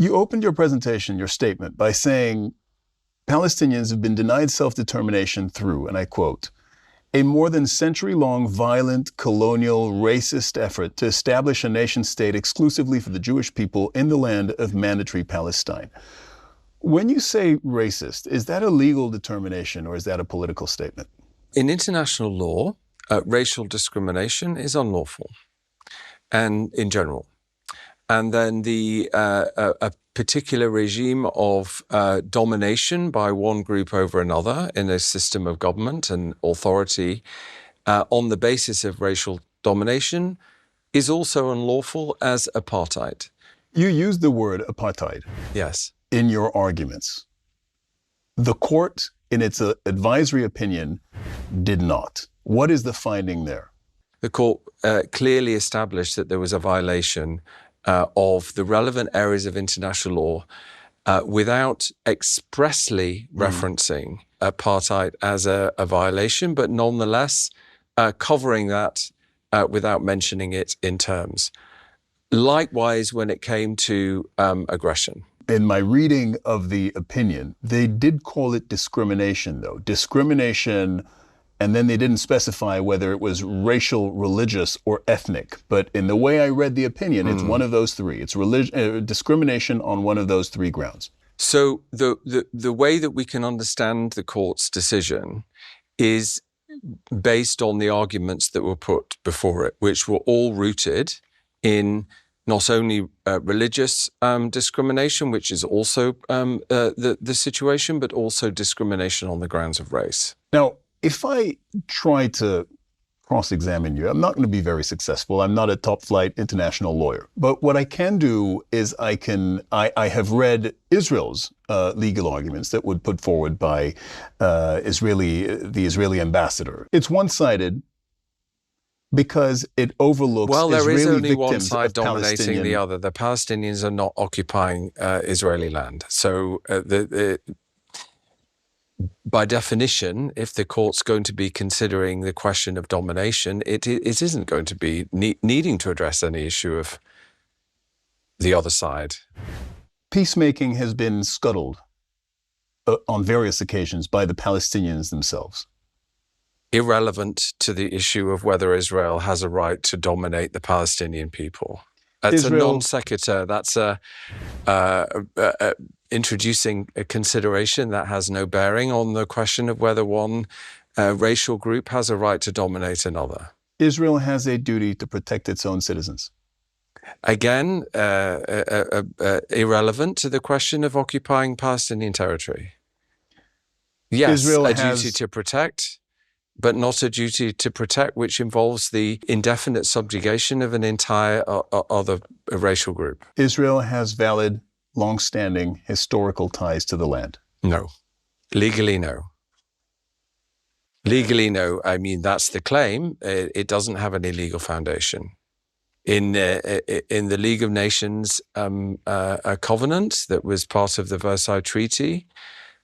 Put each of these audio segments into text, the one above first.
You opened your presentation, your statement, by saying Palestinians have been denied self-determination through, and I quote, a more than century-long violent, colonial, racist effort to establish a nation-state exclusively for the Jewish people in the land of mandatory Palestine. When you say racist, is that a legal determination or is that a political statement? In international law, racial discrimination is unlawful, and in general. And then a particular regime of domination by one group over another in a system of government and authority on the basis of racial domination is also unlawful as apartheid. You used the word apartheid. Yes. In your arguments. The court, in its advisory opinion, did not. What is the finding there? The court clearly established that there was a violation of the relevant areas of international law without expressly referencing apartheid as a violation, but nonetheless covering that without mentioning it in terms. Likewise, when it came to aggression. In my reading of the opinion, they did call it discrimination, though. Discrimination, and then they didn't specify whether it was racial, religious, or ethnic. But in the way I read the opinion, it's one of those three. It's discrimination on one of those three grounds. So the way that we can understand the court's decision is based on the arguments that were put before it, which were all rooted in not only religious discrimination, which is also the situation, but also discrimination on the grounds of race. Now, if I try to cross-examine you, I'm not going to be very successful. I'm not a top-flight international lawyer. But what I can do is I have read Israel's legal arguments that would put forward by the Israeli ambassador. It's one-sided because it overlooks there Israeli is only victims one side of dominating the other. The Palestinians are not occupying Israeli land. So by definition, if the court's going to be considering the question of domination, it isn't going to be needing to address any issue of the other side. Peacemaking has been scuttled on various occasions by the Palestinians themselves. Irrelevant to the issue of whether Israel has a right to dominate the Palestinian people. That's a non sequitur. That's introducing a consideration that has no bearing on the question of whether one racial group has a right to dominate another. Israel has a duty to protect its own citizens. Again, irrelevant to the question of occupying Palestinian territory. Yes, Israel has has duty to protect, but not a duty to protect which involves the indefinite subjugation of an entire other racial group. Israel has valid, long-standing historical ties to the land. No. Legally, no. Legally, no. I mean, that's the claim. It doesn't have any legal foundation. In the League of Nations a covenant that was part of the Versailles Treaty,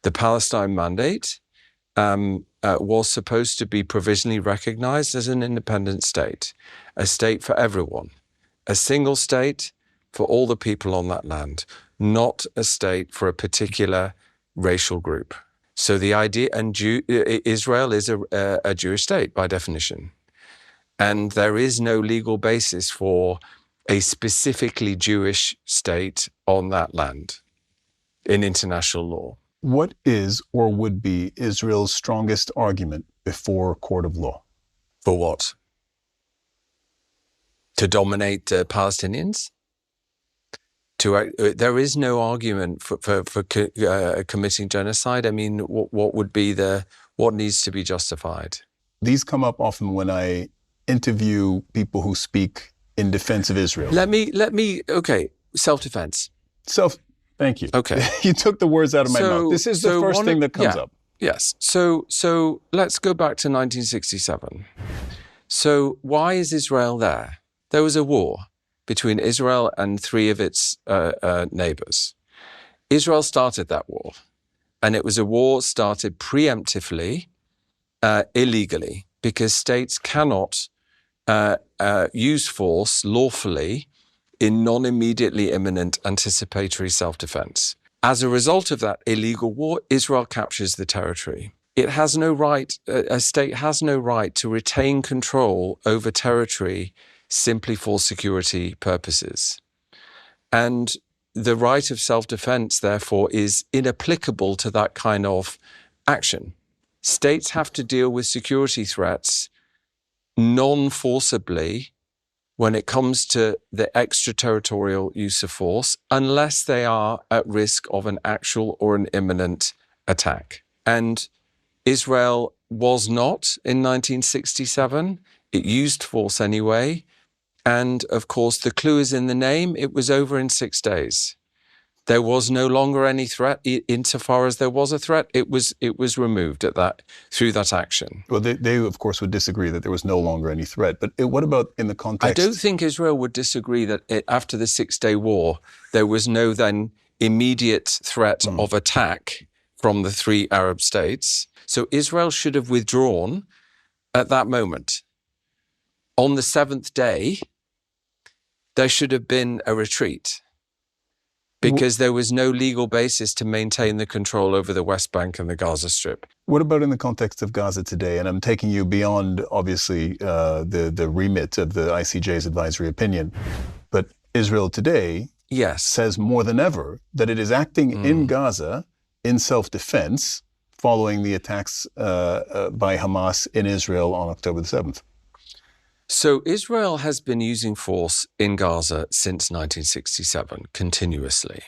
the Palestine Mandate was supposed to be provisionally recognized as an independent state, a state for everyone, a single state for all the people on that land, not a state for a particular racial group. So the idea, and Israel is a Jewish state by definition, and there is no legal basis for a specifically Jewish state on that land in international law. What is or would be Israel's strongest argument before a court of law? For what? To dominate Palestinians? There is no argument for committing genocide. I mean, what needs to be justified? These come up often when I interview people who speak in defense of Israel. Okay, self-defense. Thank you. Okay. You took the words out of my mouth. This is the first thing that comes up. Yes. So let's go back to 1967. So why is Israel there? There was a war between Israel and three of its neighbors. Israel started that war, and it was a war started preemptively, illegally, because states cannot use force lawfully in non-immediately imminent anticipatory self-defense. As a result of that illegal war, Israel captures the territory. It has no right, a state has no right to retain control over territory simply for security purposes. And the right of self-defense, therefore, is inapplicable to that kind of action. States have to deal with security threats non-forcibly when it comes to the extraterritorial use of force, unless they are at risk of an actual or an imminent attack. And Israel was not in 1967. It used force anyway. And of course, the clue is in the name. It was over in 6 days. There was no longer any threat. Insofar as there was a threat, it was removed through that action. Well, they of course would disagree that there was no longer any threat. But what about in the context? I don't think Israel would disagree that after the 6-day war, there was no then immediate threat of attack from the 3 Arab states. So Israel should have withdrawn at that moment. On the 7th day, there should have been a retreat, because there was no legal basis to maintain the control over the West Bank and the Gaza Strip. What about in the context of Gaza today? And I'm taking you beyond, obviously, the remit of the ICJ's advisory opinion. But Israel today says more than ever that it is acting in Gaza in self-defense following the attacks by Hamas in Israel on October the 7th. So Israel has been using force in Gaza since 1967, continuously.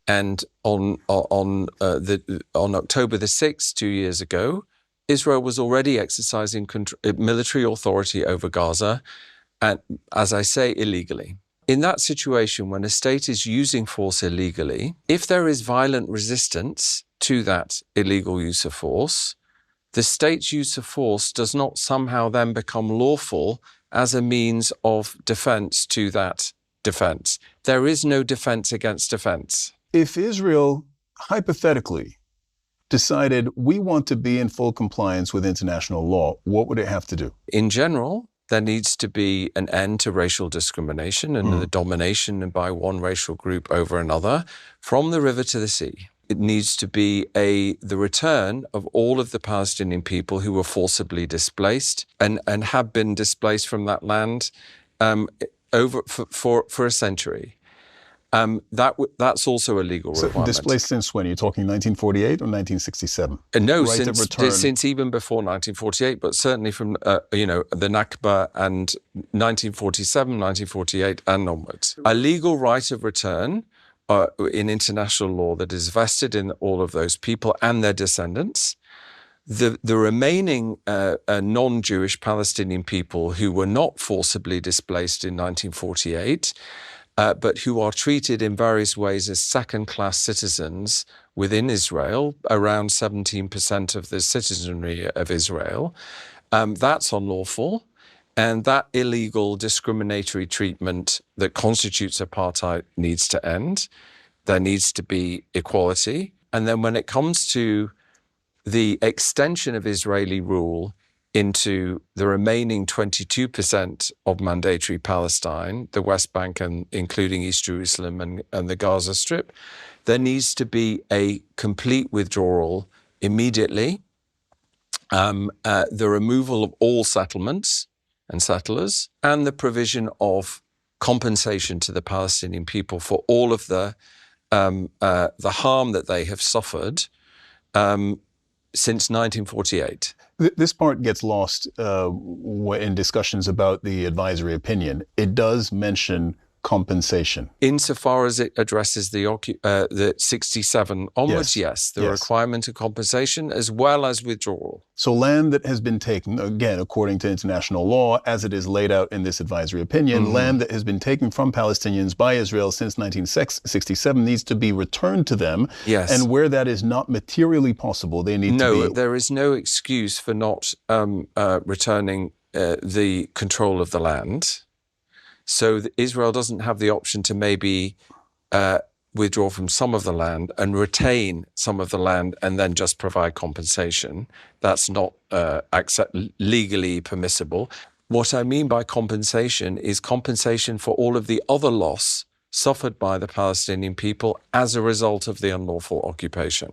And on October the 6th, 2 years ago, Israel was already exercising military authority over Gaza, and, as I say, illegally. In that situation, when a state is using force illegally, if there is violent resistance to that illegal use of force, the state's use of force does not somehow then become lawful as a means of defense to that defense. There is no defense against defense. If Israel, hypothetically, decided we want to be in full compliance with international law, what would it have to do? In general, there needs to be an end to racial discrimination and the domination by one racial group over another from the river to the sea. It needs to be the return of all of the Palestinian people who were forcibly displaced and have been displaced from that land for a century. That's also a legal requirement. Displaced since when? Are you talking 1948 or 1967? No, since even before 1948, but certainly from the Nakba and 1947, 1948 and onwards. A legal right of return in international law that is vested in all of those people and their descendants. The remaining non-Jewish Palestinian people who were not forcibly displaced in 1948, but who are treated in various ways as second-class citizens within Israel, around 17% of the citizenry of Israel, that's unlawful. And that illegal discriminatory treatment that constitutes apartheid needs to end. There needs to be equality. And then when it comes to the extension of Israeli rule into the remaining 22% of mandatory Palestine, the West Bank and including East Jerusalem and the Gaza Strip, there needs to be a complete withdrawal immediately, the removal of all settlements and settlers, and the provision of compensation to the Palestinian people for all of the harm that they have suffered since 1948. This part gets lost in discussions about the advisory opinion. It does mention compensation. Insofar as it addresses the 67 onwards, yes, the requirement of compensation as well as withdrawal. So land that has been taken, again, according to international law, as it is laid out in this advisory opinion, land that has been taken from Palestinians by Israel since 1967 needs to be returned to them. Yes. And where that is not materially possible, they need to be... No, there is no excuse for not returning the control of the land. So Israel doesn't have the option to maybe withdraw from some of the land and retain some of the land and then just provide compensation. That's not legally permissible. What I mean by compensation is compensation for all of the other loss suffered by the Palestinian people as a result of the unlawful occupation.